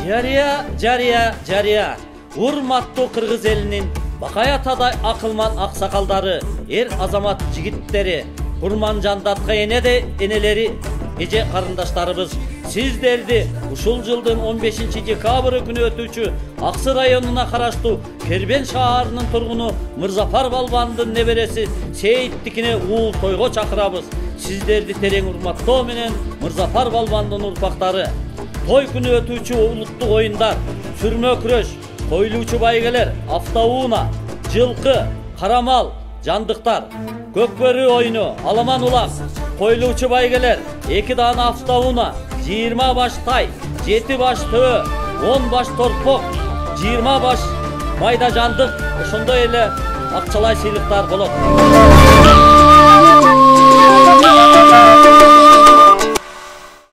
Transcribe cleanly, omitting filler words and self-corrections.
Жария. Урматтуу кыргыз элинин бакай атадай акылман аксакалдары, эр азамат жигиттери, курманжандатка энелери, эже карындаштарыбыз, сиздерди ушул жылдын 15-декабры күнү өтүүчү Аксы районуна караштуу Кербен шаарынын тургуну Мырзапар Балбандын небереси Сейиттикине уул тойго чакырабыз. Сиздерди терең урматтоо менен Мырзапар Балбандын урпактары. Той күнү өтүүчү улуттук оюндар, сүрмө күрөш, койлуучу байгелер, автоуна, жылкы, карамал, жандыктар, көкбөрү оюну, аламан улак, койлуучу байгелер, 2 даана автоуна, 20 баш тай, 7 баш төө, 10 баш торпок, 20 баш майда жандык, ошондой эле акчалай сыйлыктар болот.